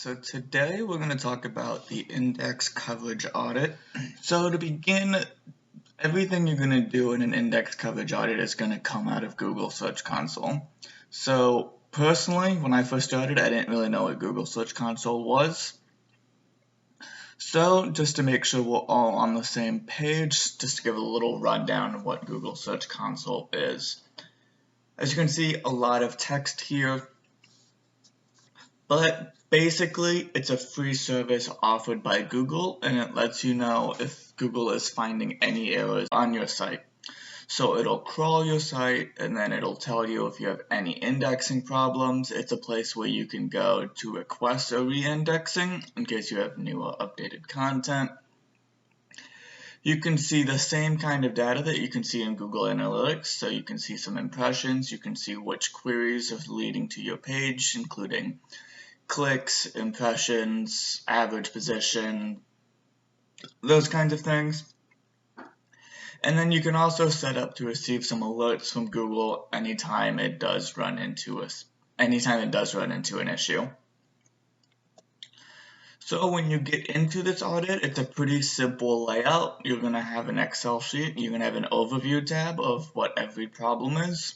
So today we're going to talk about the index coverage audit. So to begin, everything you're going to do in an index coverage audit is going to come out of Google Search Console. So personally, when I first started, I didn't really know what Google Search Console was. So just to make sure we're all on the same page, just to give a little rundown of what Google Search Console is. As you can see, a lot of text here. But basically, it's a free service offered by Google, and it lets you know if Google is finding any errors on your site. So it'll crawl your site, and then it'll tell you if you have any indexing problems. It's a place where you can go to request a re-indexing in case you have new or updated content. You can see the same kind of data that you can see in Google Analytics. So you can see some impressions, you can see which queries are leading to your page, including clicks, impressions, average position, those kinds of things. And then you can also set up to receive some alerts from Google anytime it does run into an issue. So when you get into this audit, it's a pretty simple layout. You're going to have an Excel sheet. You're going to have an overview tab of what every problem is.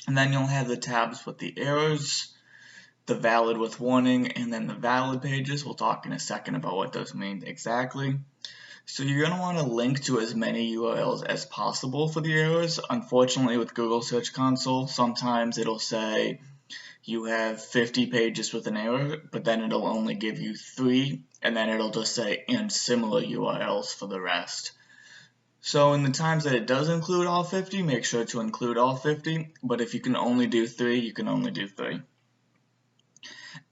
And then you'll have the tabs with the errors, the valid with warning, and then the valid pages. We'll talk in a second about what those mean exactly. So you're going to want to link to as many URLs as possible for the errors. Unfortunately, with Google Search Console, sometimes it'll say you have 50 pages with an error, but then it'll only give you 3, and then it'll just say and similar URLs for the rest. So in the times that it does include all 50, make sure to include all 50, but if you can only do 3, you can only do 3.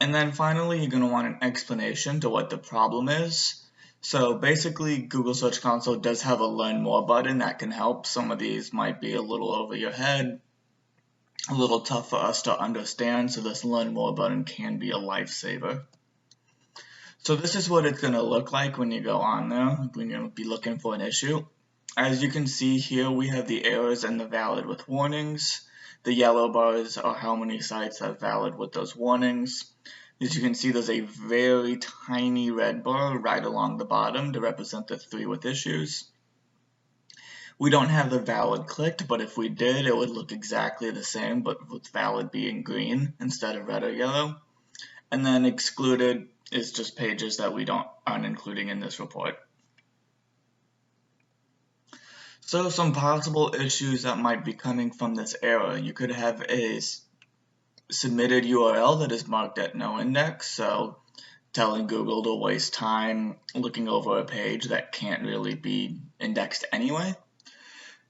And then finally, you're going to want an explanation to what the problem is. So basically, Google Search Console does have a Learn More button that can help. Some of these might be a little over your head, a little tough for us to understand, so this Learn More button can be a lifesaver. So this is what it's going to look like when you go on there, when you're going to be looking for an issue. As you can see here, we have the errors and the valid with warnings. The yellow bars are how many sites are valid with those warnings. As you can see, there's a very tiny red bar right along the bottom to represent the 3 with issues. We don't have the valid clicked, but if we did, it would look exactly the same, but with valid being green instead of red or yellow. And then excluded is just pages that we aren't including in this report. So some possible issues that might be coming from this error. You could have a submitted URL that is marked at no index, so telling Google to waste time looking over a page that can't really be indexed anyway.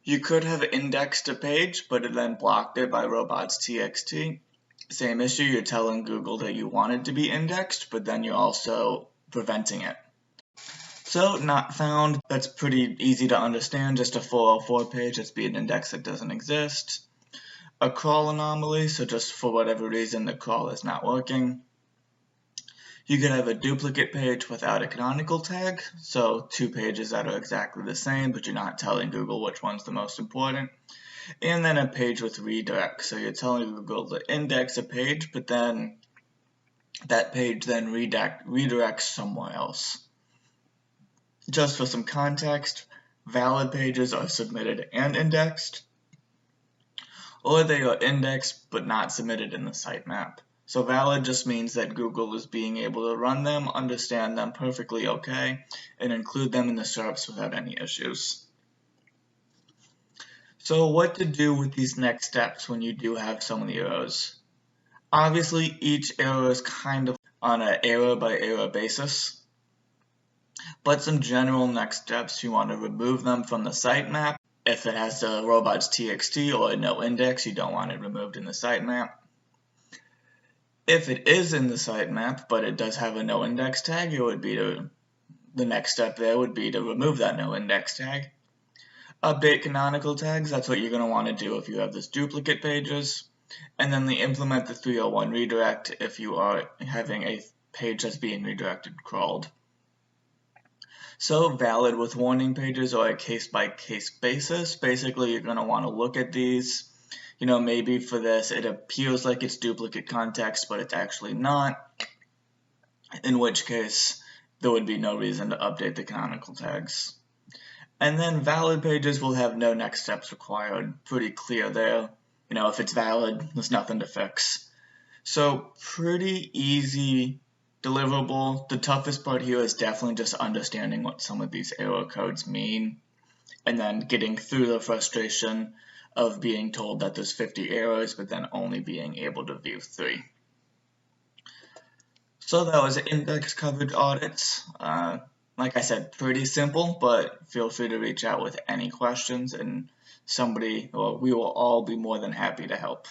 You could have indexed a page, but it then blocked it by robots.txt. Same issue, you're telling Google that you want it to be indexed, but then you're also preventing it. So not found, that's pretty easy to understand, just a 404 page that's being indexed that doesn't exist. A crawl anomaly, so just for whatever reason the crawl is not working. You could have a duplicate page without a canonical tag, so 2 pages that are exactly the same, but you're not telling Google which one's the most important. And then a page with redirect, so you're telling Google to index a page, but then that page then redirects somewhere else. Just for some context, valid pages are submitted and indexed, or they are indexed but not submitted in the sitemap. So valid just means that Google is being able to run them, understand them perfectly okay, and include them in the SERPs without any issues. So what to do with these next steps when you do have some of the errors? Obviously, each error is kind of on an error-by-error basis. But some general next steps, you want to remove them from the sitemap. If it has a robots.txt or a no index, you don't want it removed in the sitemap. If it is in the sitemap, but it does have a no index tag, the next step there would be to remove that no index tag. Update canonical tags, that's what you're going to want to do if you have this duplicate pages. And then implement the 301 redirect if you are having a page that's being redirected crawled. So valid with warning pages or a case-by-case basis. Basically, you're going to want to look at these. Maybe for this, it appears like it's duplicate context, but it's actually not. in which case there would be no reason to update the canonical tags. And then valid pages will have no next steps required. Pretty clear there. If it's valid, there's nothing to fix. So pretty easy deliverable. The toughest part here is definitely just understanding what some of these error codes mean, and then getting through the frustration of being told that there's 50 errors, but then only being able to view 3. So that was index coverage audits. Like I said, pretty simple, but feel free to reach out with any questions, and we will all be more than happy to help.